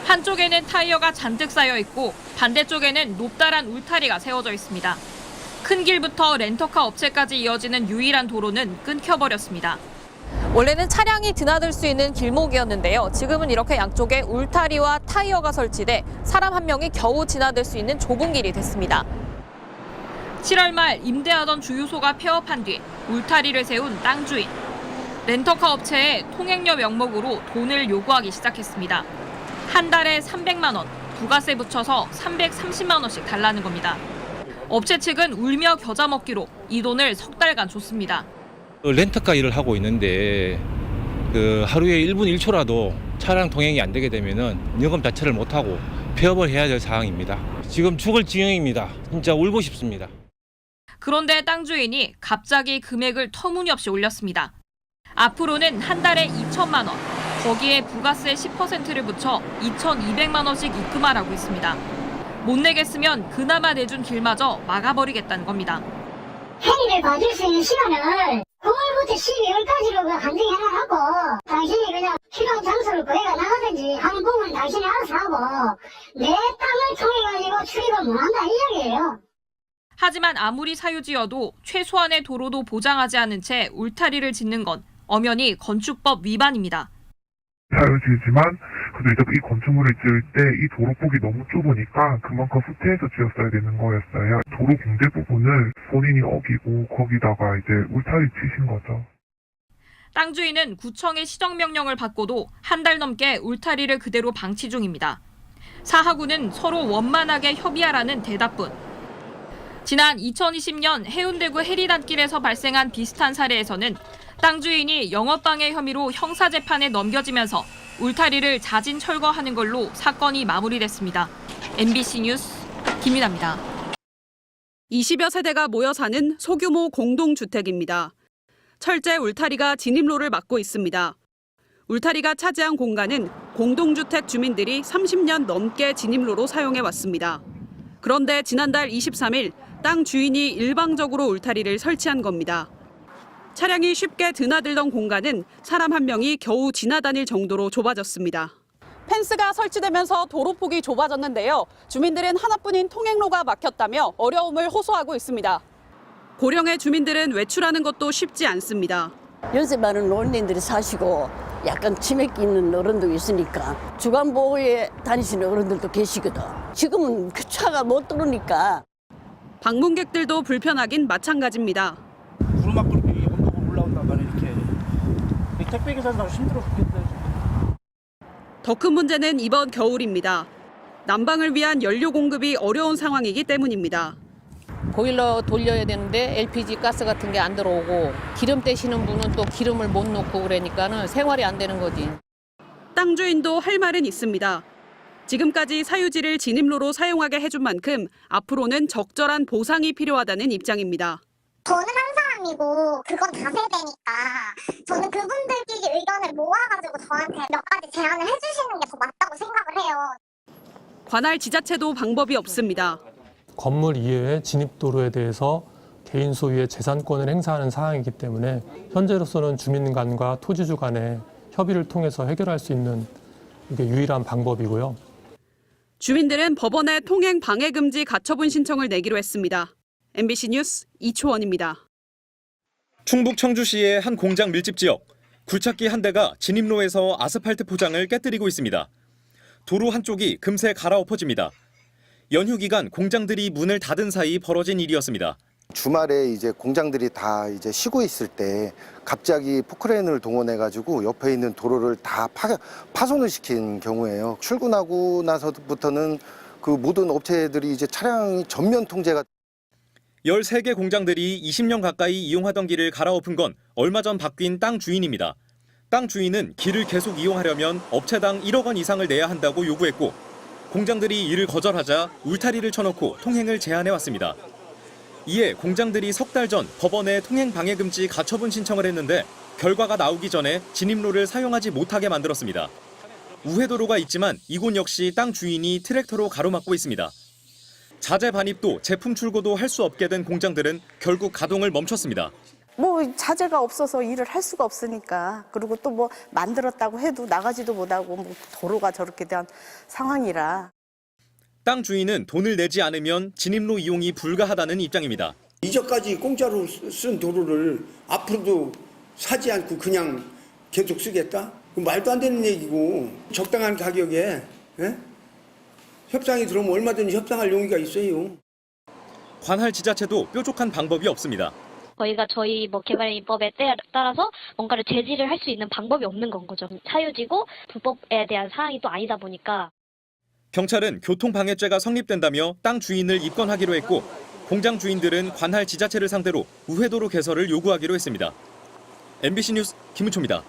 한쪽에는 타이어가 잔뜩 쌓여 있고 반대쪽에는 높다란 울타리가 세워져 있습니다. 큰 길부터 렌터카 업체까지 이어지는 유일한 도로는 끊겨버렸습니다. 원래는 차량이 드나들 수 있는 길목이었는데요. 지금은 이렇게 양쪽에 울타리와 타이어가 설치돼 사람 한 명이 겨우 지나들 수 있는 좁은 길이 됐습니다. 7월 말 임대하던 주유소가 폐업한 뒤 울타리를 세운 땅 주인. 렌터카 업체에 통행료 명목으로 돈을 요구하기 시작했습니다. 한 달에 300만 원, 부가세 붙여서 330만 원씩 달라는 겁니다. 업체 측은 울며 겨자 먹기로 이 돈을 석 달간 줬습니다. 렌터카 일을 하고 있는데 하루에 1분 1초라도 차량 통행이 안 되게 되면은 영업 자체를 못 하고 폐업을 해야 될 상황입니다. 지금 죽을 지경입니다. 진짜 울고 싶습니다. 그런데 땅 주인이 갑자기 금액을 터무니없이 올렸습니다. 앞으로는 한 달에 2천만 원, 거기에 부가세 10%를 붙여 2,200만 원씩 입금하라고 했습니다. 못 내겠으면 그나마 내준 길마저 막아버리겠다는 겁니다. 행위를 봐줄 수 있는 시간을 9월부터 12월까지로 간증 해놔하고 당신이 그냥 필요한 장소를 구해가 나가든지 하는 부분은 당신이 알아서 하고 내 땅을 통해가지고 출입을 못한다 이 이야기예요. 하지만 아무리 사유지여도 최소한의 도로도 보장하지 않은 채 울타리를 짓는 건 엄연히 건축법 위반입니다. 사유지지만 그래도 이 건축물을 지을 때 이 도로폭이 너무 좁으니까 그만큼 후퇴해서 지었어야 되는 거였어요. 도로 공제 부분을 본인이 어기고 거기다가 이제 울타리 치신 거죠. 땅 주인은 구청의 시정명령을 받고도 한 달 넘게 울타리를 그대로 방치 중입니다. 사하구는 서로 원만하게 협의하라는 대답뿐. 지난 2020년 해운대구 해리단길에서 발생한 비슷한 사례에서는 땅 주인이 영업방해 혐의로 형사재판에 넘겨지면서 울타리를 자진 철거하는 걸로 사건이 마무리됐습니다. MBC 뉴스 김민아입니다. 20여 세대가 모여 사는 소규모 공동주택입니다. 철제 울타리가 진입로를 막고 있습니다. 울타리가 차지한 공간은 공동주택 주민들이 30년 넘게 진입로로 사용해 왔습니다. 그런데 지난달 23일 땅 주인이 일방적으로 울타리를 설치한 겁니다. 차량이 쉽게 드나들던 공간은 사람 한 명이 겨우 지나다닐 정도로 좁아졌습니다. 펜스가 설치되면서 도로폭이 좁아졌는데요. 주민들은 하나뿐인 통행로가 막혔다며 어려움을 호소하고 있습니다. 고령의 주민들은 외출하는 것도 쉽지 않습니다. 연세 많은 노인들이 사시고 약간 치맥기 있는 어른도 있으니까 주간보호에 다니시는 어른들도 계시거든. 지금은 그 차가 못 들어오니까. 방문객들도 불편하긴 마찬가지입니다. 구르막도 온도가 올라온단 말이야 이렇게. 택배 기사도 힘들어 죽겠다. 더 큰 문제는 이번 겨울입니다. 난방을 위한 연료 공급이 어려운 상황이기 때문입니다. 보일러 돌려야 되는데 LPG 가스 같은 게 안 들어오고 기름 떼시는 분은 또 기름을 못 넣고 그러니까는 생활이 안 되는 거지. 땅 주인도 할 말은 있습니다. 지금까지 사유지를 진입로로 사용하게 해준 만큼 앞으로는 적절한 보상이 필요하다는 입장입니다. 저는 한 사람이고 그건 다세대니까 저는 그분들끼리 의견을 모아가지고 저한테 몇 가지 제안을 해주시는 게 더 맞다고 생각을 해요. 관할 지자체도 방법이 없습니다. 건물 이외의 진입도로에 대해서 개인 소유의 재산권을 행사하는 사항이기 때문에 현재로서는 주민 간과 토지주 간의 협의를 통해서 해결할 수 있는 이게 유일한 방법이고요. 주민들은 법원에 통행 방해 금지 가처분 신청을 내기로 했습니다. MBC 뉴스 이초원입니다. 충북 청주시의 한 공장 밀집 지역, 굴착기 한 대가 진입로에서 아스팔트 포장을 깨뜨리고 있습니다. 도로 한쪽이 금세 갈아엎어집니다. 연휴 기간 공장들이 문을 닫은 사이 벌어진 일이었습니다. 주말에 이제 공장들이 다 이제 쉬고 있을 때 갑자기 포크레인을 동원해가지고 옆에 있는 도로를 다 파손을 시킨 경우예요. 출근하고 나서부터는 그 모든 업체들이 이제 차량이 전면 통제가 13개 공장들이 20년 가까이 이용하던 길을 갈아엎은 건 얼마 전 바뀐 땅 주인입니다. 땅 주인은 길을 계속 이용하려면 업체당 1억 원 이상을 내야 한다고 요구했고 공장들이 이를 거절하자 울타리를 쳐놓고 통행을 제한해왔습니다. 이에 공장들이 석 달 전 법원에 통행 방해 금지 가처분 신청을 했는데 결과가 나오기 전에 진입로를 사용하지 못하게 만들었습니다. 우회도로가 있지만 이곳 역시 땅 주인이 트랙터로 가로막고 있습니다. 자재 반입도 제품 출고도 할 수 없게 된 공장들은 결국 가동을 멈췄습니다. 뭐 자재가 없어서 일을 할 수가 없으니까. 그리고 또 뭐 만들었다고 해도 나가지도 못하고 뭐 도로가 저렇게 된 상황이라. 땅 주인은 돈을 내지 않으면 진입로 이용이 불가하다는 입장입니다. 이전까지 공짜로 쓴 도로를 앞으로도 사지 않고 그냥 계속 쓰겠다? 말도 안 되는 얘기고 적당한 가격에 협상이 들어오면 얼마든지 협상할 용의가 있어요. 관할 지자체도 뾰족한 방법이 없습니다. 저희가 저희 개발입법에 따라서 뭔가를 제지를 할 수 있는 방법이 없는 건 거죠. 사유지고 불법에 대한 사항이 또 아니다 보니까. 경찰은 교통방해죄가 성립된다며 땅 주인을 입건하기로 했고 공장 주인들은 관할 지자체를 상대로 우회도로 개설을 요구하기로 했습니다. MBC 뉴스 김은초입니다.